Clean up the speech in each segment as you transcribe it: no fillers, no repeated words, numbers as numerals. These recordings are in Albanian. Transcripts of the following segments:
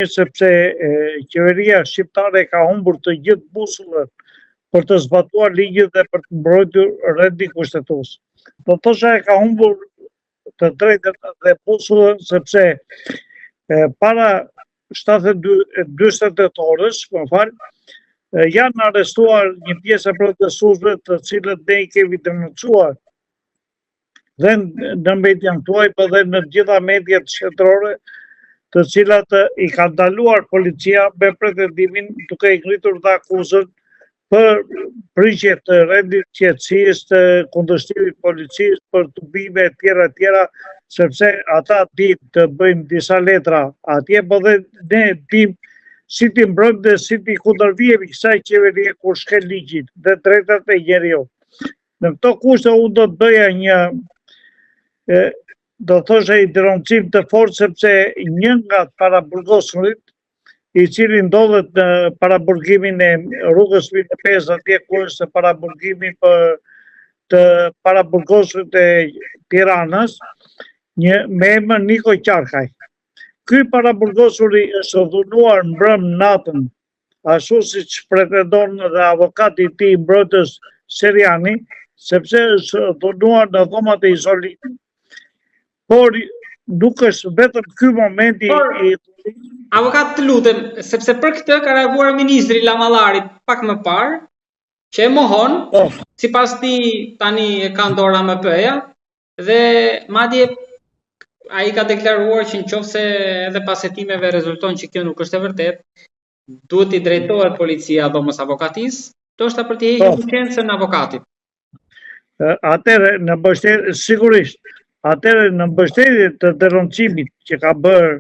sepse qeveria shqiptare ka humbur të gjithë busullën për të zbatuar ligjin dhe për të mbrojtur rendin kushtetues. Do thosha e ka humbur të drejtën dhe busullën sepse para 48 orësh, janë arrestuar një pjesë e protestuesve të cilët ne i kemi denoncuar dhe në median tuaj, po dhe në gjitha mediat shtetërore, të cilat i ka ndaluar policia me pretendimin duke i ngritur dhe akuzën për prishje të rendit qetësisë, të kundërshtimit policisë, për tubime e tjera, sepse ata dinë të bëjmë disa letra atje, po dhe ne dimë si ti mbrojmë dhe si ti kundërvijemi kësaj qeverie kur shkel ligjin dhe drejtat e njeriut. Në këto kushte unë do të bëja një do thoshe i denoncim të fortë sepse një nga paraburgosurit i cili ndodhet në paraburgimin e rrugës Mine 5 atje ku është paraburgimi për të paraburgosurit e Tiranës me emër Niko Qarkaj. Ky paraburgosuri është dhunuar mbrëm natën, ashtu siç pretendon dhe avokati i tij mbrojtës Seriani, sepse është dhunuar në dhomat e izolimit. Por nuk është vetëm ky momenti i... Avokat, të lutem, sepse për këtë ka reaguar ministri Lamallari pak më parë, që e mohon, sipas ti tani e ka ndora MP-ja, dhe madje ai ka deklaruar që nëse edhe pas hetimeve rezulton që kjo nuk është e vërtet, duhet i drejtohet policia dhomës avokatisë, ndoshta për të hequr licencën në avokatit. Atëre në mbështetje sigurisht. Atëre në mbështetje të denoncimit që ka bërë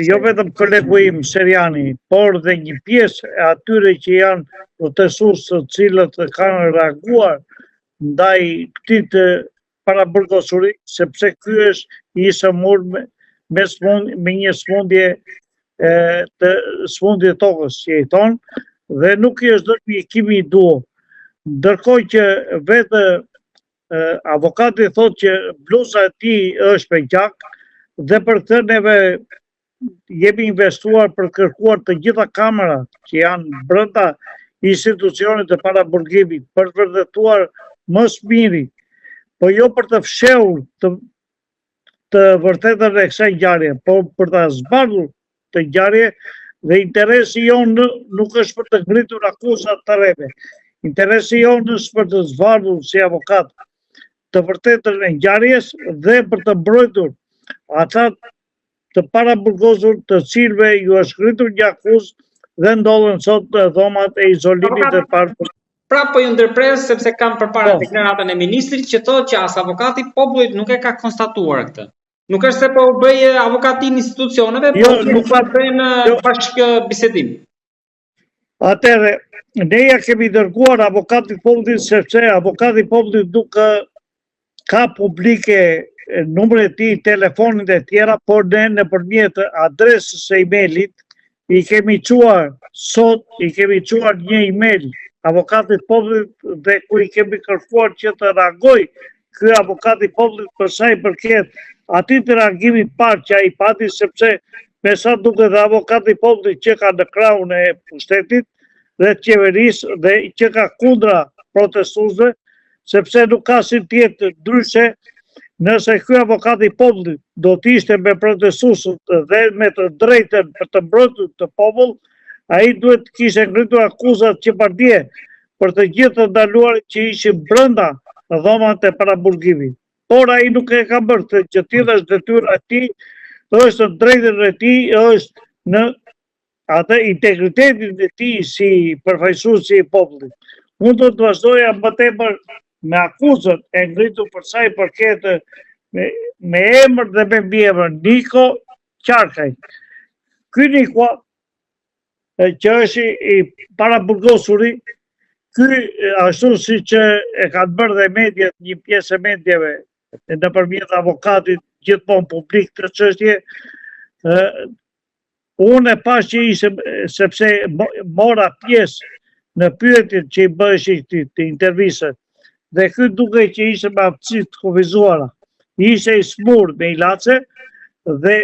jo vetëm kolegu im Seriani, por dhe një pjesë e atyre që janë protestues të cilët kanë reaguar ndaj këtij të paraburgosuri, sepse ky është i shëmur me një smundje tokës që i thonë, dhe nuk i është dhënë mjekimi i duhur. Ndërkohë që vetë avokati thotë që bluza e tij është me gjak dhe për këtë neve jemi investuar për kërkuar të gjitha kamerat që janë brenda institucionit të paraburgimit për të vërtetuar më së miri, po jo për të fshehur të vërtetën e kësaj ngjarje, por për ta zbardhur të ngjarje, dhe interesi jonë nuk është për të ngritur akuzat të rreme. Interesi jonë është për të zbardhur si avokat të vërtetën e ngjarjes dhe për të mbrojtur ata të paraburgosur të cilëve ju është ngritur një akuzë dhe ndodhen sot në dhomat e izolimit të paraburgimit. Pra po ju ndërpres sepse kam përpara deklaratën e ministrit që thotë që as avokati popullit nuk e ka konstatuar këtë. Nuk është se po bëje avokati në institucioneve, po nuk ka bëjnë bashkë bisedim. Atëre, ne ja kemi dërguar avokatit popullit sepse avokati popullit nuk ka publike numrin e tij, telefonit e tjera, por ne nëpërmjet adresës së email-it i kemi çuar sot, një email avokatit popullit dhe ku i kemi kërkuar që të reagoj ky avokati popullit për sa i përket atij të reagimit parë që ai pati, sepse me sa duket dhe avokati popullit që ka në krahun e pushtetit dhe qeverisë dhe që ka kundra protestuesve, sepse nuk ka si tjetë ndryshe nëse ky avokati popullit do të ishte me protestuesët dhe me të drejtën për të mbrojtur të popull, ai duhet të kishte ngritur akuzat që pardje për të gjithë të ndaluarit që ishin brenda dhomat e paraburgimit. Por ai nuk e ka bërë këtë, që tillë është detyra e tij, është në drejtën e tij, është në atë integritetin e tij si përfaqësues i popullit. Unë do të vazhdoja më tepër me akuzën e ngritur për sa i përket me emër dhe me mbiemër Niko Qarkaj. Ky Niko që është i paraburgosuri, ky ashtu siç e kanë bërë dhe mediat, një pjesë e medjave nëpërmjet avokatit gjithmonë publik të çështje, unë e pash që ishte, sepse mora pjesë në pyetjet që i bëheshin të intervistës, dhe ky duke që ishte me aftësi të kufizuara, ishte i smur me ilaçe dhe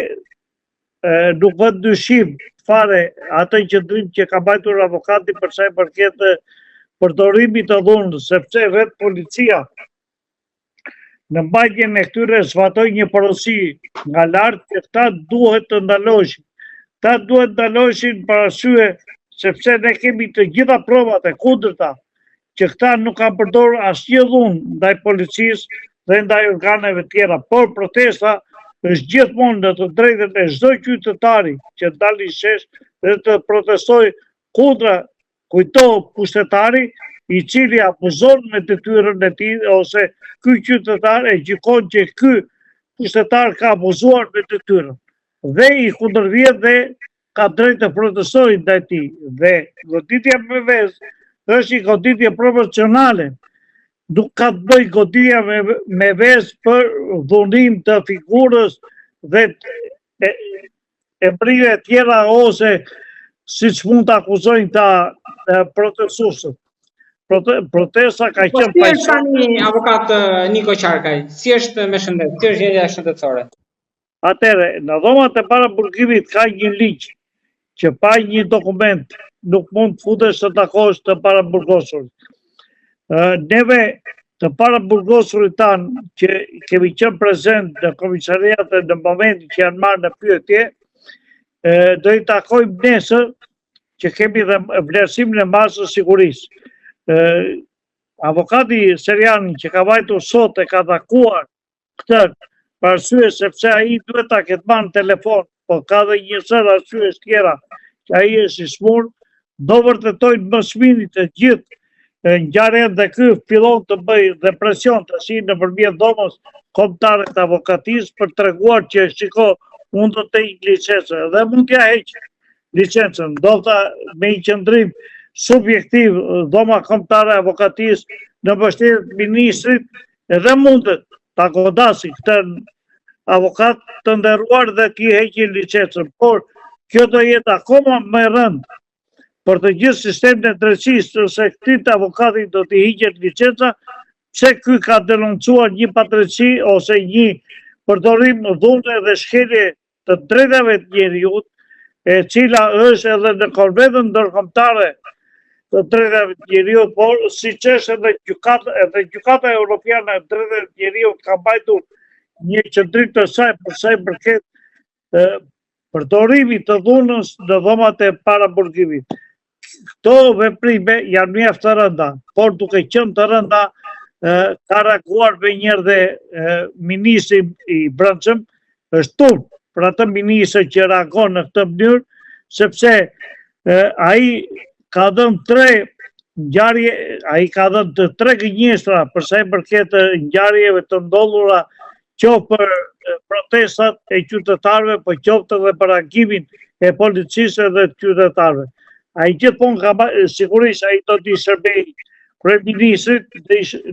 nuk vë dyshim fare atë qëndrim që ka mbajtur avokati për sa i përket përdorimit të dhunës, sepse vetë policia në mbajtjen e këtyre zbatoi një porosi nga lart që këta duhet të ndaloshin. Këta duhet ndaloshin për arsye sepse ne kemi të gjitha provat e kundërta që këta nuk kanë përdorur asnjë dhunë ndaj policisë dhe ndaj organeve tjera, por protesta është gjithmonë në të drejtën e çdo qytetari që dalë shesh dhe të protestoj kundra kujto pushtetari i cili abuzon me detyrën e tij ose ky qytetar e gjykon që ky pushtetar ka abuzuar me detyrën dhe i kundërvjen dhe ka drejt të protestojë ndaj tij. Dhe goditja me vezë është një goditje proporcionale. Nuk ka të bëjë goditja me vezë për dhunim të figurës dhe emrime tjera ose siç mund të akuzojnë ta protestuesët. Protesta ka qenë si është tani avokat Niko Qarkaj? Si është me shëndet? Si është gjendja shëndetësore? Atëre, në dhomat e paraburgimit ka një ligj që pa një dokument nuk mund të futesh të takosh të paraburgosurit. Neve të paraburgosurit tanë që kemi qenë prezent në komisariate në momentin që janë marrë në pyetje, do i takojmë nesër që kemi dhe vlerësimin e masës sigurisë. Avokati Seriani që ka vajtur sot e ka takuar këtë për arsye sepse ai duhet ta ketë marrë në telefon, po ka dhe një sër arsye tjera që ai është i smur, do vërtetojnë më së miri të gjithë ngjarjen dhe ky fillon të bëjë dhe presion të si nëpërmjet dhomës kombëtare të avokatisë për treguar që shiko, unë do të heq licencën dhe mund t'ja heq licencën, ndoshta me një qëndrim subjektiv dhoma kombëtare e avokatisë në mbështetje të ministrit edhe mundet ta godasi këtë avokat të nderuar dhe t'i heqë licencën, por kjo do jetë akoma më e rëndë për të gjithë sistemin e drejtësisë se këtij avokati do t'i hiqet licenca pse ky ka denoncuar një padrejtësi ose një përdorim dhune dhe shkelje të drejtave të njeriut, e cila është edhe në konventën ndërkombëtare të drejtave të njeriut, por siç është edhe gjykata europiane e drejtave të njeriut ka mbajtur një qëndrim të saj për sa i përket përdorimit të dhunës në dhomat e paraburgimit. Këto veprime janë mjaft të rënda, por duke qenë të rënda ka reaguar me njëherë dhe ministri i brendshëm është turp për atë ministër që reagon në këtë mënyrë, sepse ai ka dhënë tre gënjeshtra për sa i përket ngjarjeve të ndodhura qoftë për protestat e qytetarëve, po qoftë edhe për reagimin e policisë dhe të qytetarëve. Ai gjithmonë ka sigurisht ai do t'i shërbejë kryeministrit,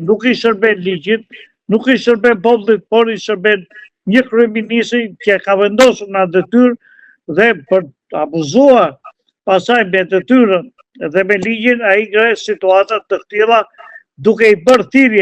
nuk i shërben ligjit, nuk i shërben popullit, por i shërben një kryeministri që ka vendosur në detyrë dhe për të abuzuar pasaj me detyrën dhe me ligjin ai ngre situata të tilla duke i bërë thirrje